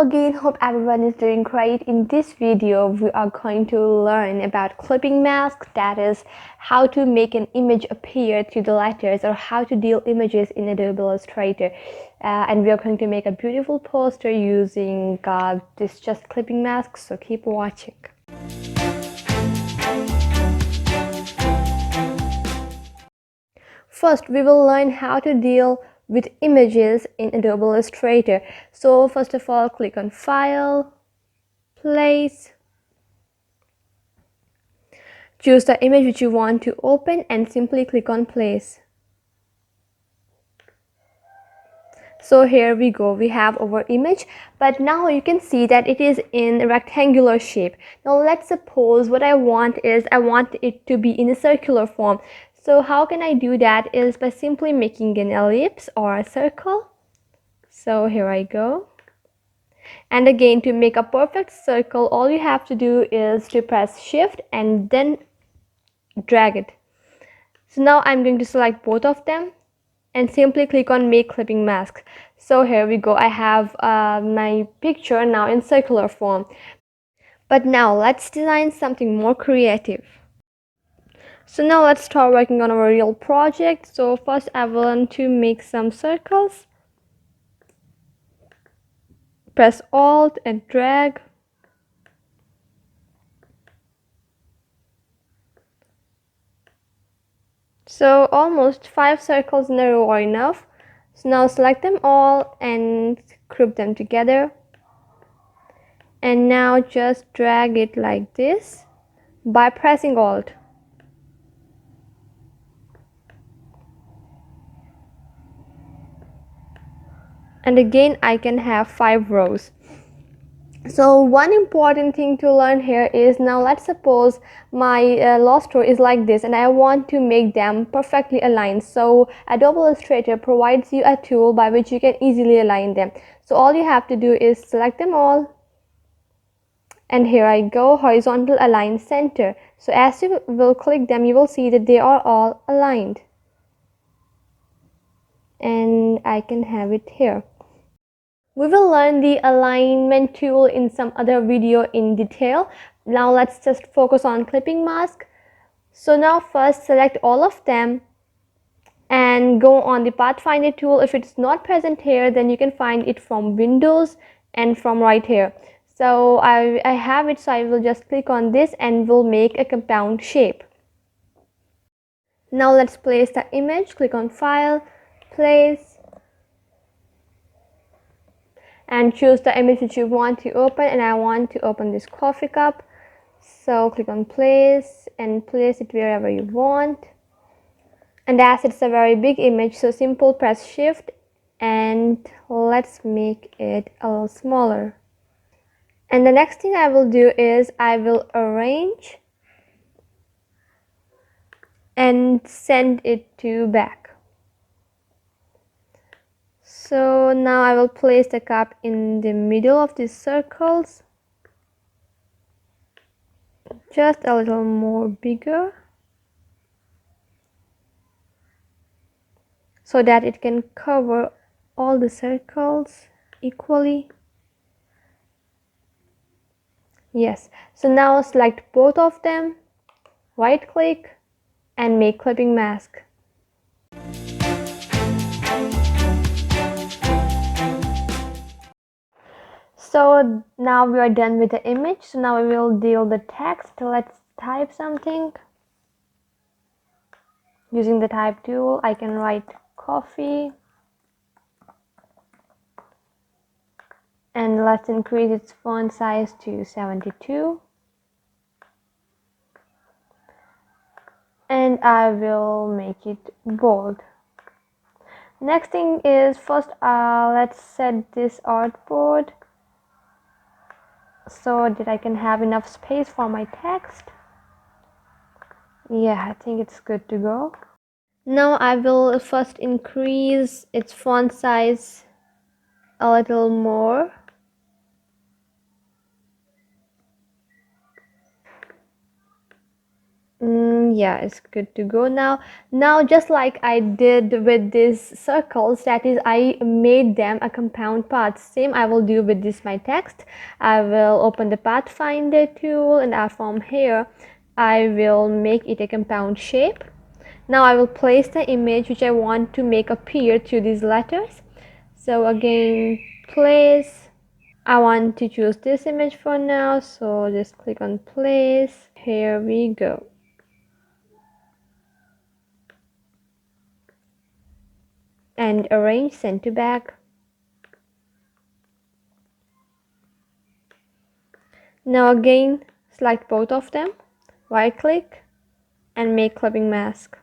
again, hope everyone is doing great. In this video we are going to learn about clipping mask, that is how to make an image appear through the letters or how to deal images in Adobe Illustrator. And we are going to make a beautiful poster using this just clipping mask, so keep watching. First, we will learn how to deal with images in Adobe Illustrator. So first of all, click on File, Place, choose the image which you want to open and simply click on Place. So here we go, we have our image, but now you can see that it is in a rectangular shape. Now let's suppose what I want it to be in a circular form. So how can I do that is by simply making an ellipse or a circle. So here I go. And again, to make a perfect circle, all you have to do is to press Shift and then drag it. So now I'm going to select both of them and simply click on Make Clipping Mask. So here we go, I have my picture now in circular form. But now let's design something more creative. So now let's start working on our real project. So first I want to make some circles. Press Alt and drag. So almost 5 circles in a row are enough. So now select them all and group them together. And now just drag it like this by pressing Alt. And again I can have 5 rows. So one important thing to learn here is, now let's suppose my lost row is like this and I want to make them perfectly aligned. So Adobe Illustrator provides you a tool by which you can easily align them. So all you have to do is select them all, and here I go, horizontal align center. So as you will click them, you will see that they are all aligned, and I can have it here. We will learn the alignment tool in some other video in detail. Now let's just focus on clipping mask. So now first select all of them and go on the Pathfinder tool. If it's not present here, then you can find it from Windows and from right here. So I have it, so I will just click on this and will make a compound shape. Now let's place the image. Click on File, Place, and choose the image that you want to open, and I want to open this coffee cup. So click on Place and place it wherever you want. And as it's a very big image, so simple press Shift and let's make it a little smaller. And the next thing I will do is I will arrange and send it to back. So now I will place the cup in the middle of these circles, just a little more bigger, so that it can cover all the circles equally. Yes, so now select both of them, right click and make clipping mask. So now we are done with the image. So now we will deal the text. Let's type something. Using the type tool, I can write coffee. And let's increase its font size to 72. And I will make it bold. Next thing is, first let's set this artboard so that I can have enough space for my text. Yeah, I think it's good to go. Now I will first increase its font size a little more. Yeah, it's good to go now. Just like I did with these circles, that is, I made them a compound path. Same I will do with this my text. I will open the pathfinder tool, and from here I will make it a compound shape. Now I will place the image which I want to make appear to these letters. So again, place. I want to choose this image for now, so just click on place. Here we go. And arrange send to back. Now again, select both of them, right click and make clipping mask.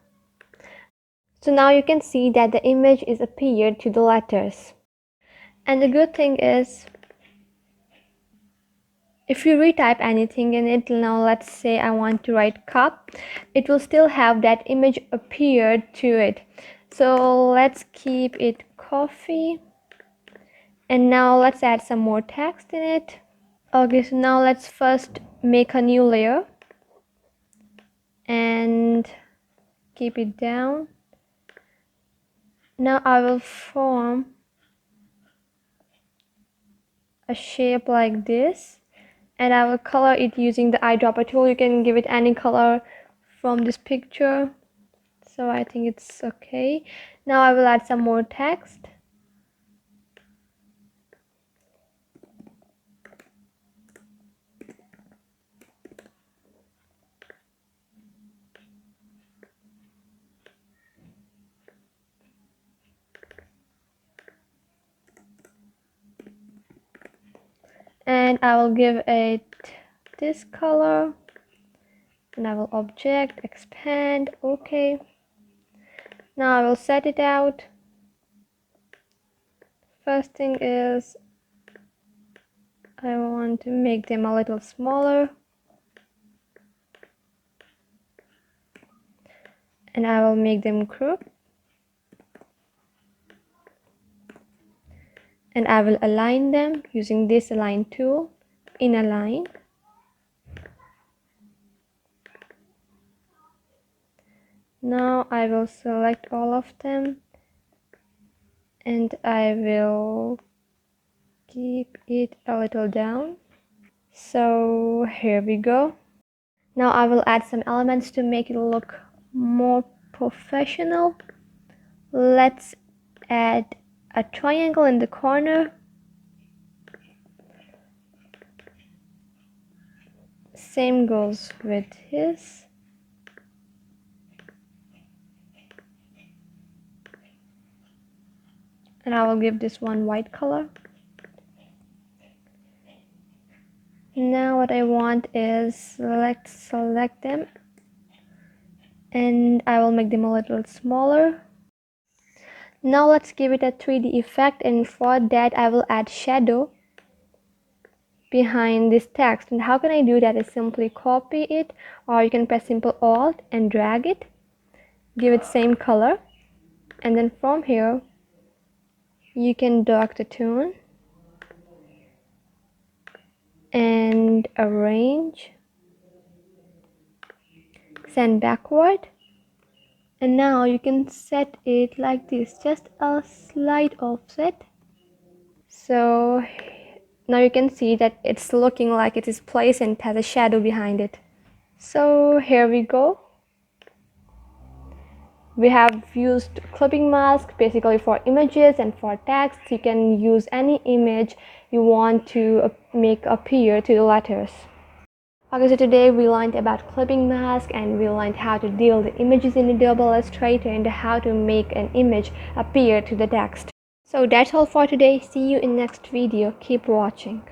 So now you can see that the image is appeared to the letters. And the good thing is, if you retype anything in it, now let's say I want to write cup, it will still have that image appeared to it. So let's keep it coffee. And now let's add some more text in it. Okay, so now let's first make a new layer and keep it down. Now I will form a shape like this, and I will color it using the eyedropper tool. You can give it any color from this picture, so I think it's okay. Now I will add some more text. And I will give it this color, and I will object, expand, okay. Now I will set it out. First thing is I want to make them a little smaller, and I will make them group, and I will align them using this align tool in align. Now I will select all of them, and I will keep it a little down. So here we go. Now I will add some elements to make it look more professional. Let's add a triangle in the corner. Same goes with his. And I will give this one white color. Now what I want is select them, and I will make them a little smaller. Now let's give it a 3D effect, and for that I will add shadow behind this text. And how can I do that is simply copy it, or you can press simple Alt and drag it, give it same color, and then from here you can dark the tone and arrange, send backward. And now you can set it like this, just a slight offset. So now you can see that it's looking like it is placed and it has a shadow behind it. So here we go. We have used clipping mask basically for images and for text. You can use any image you want to make appear to the letters. Okay, so today we learned about clipping mask, and we learned how to deal the images in Adobe Illustrator and how to make an image appear to the text. So that's all for today. See you in next video. Keep watching.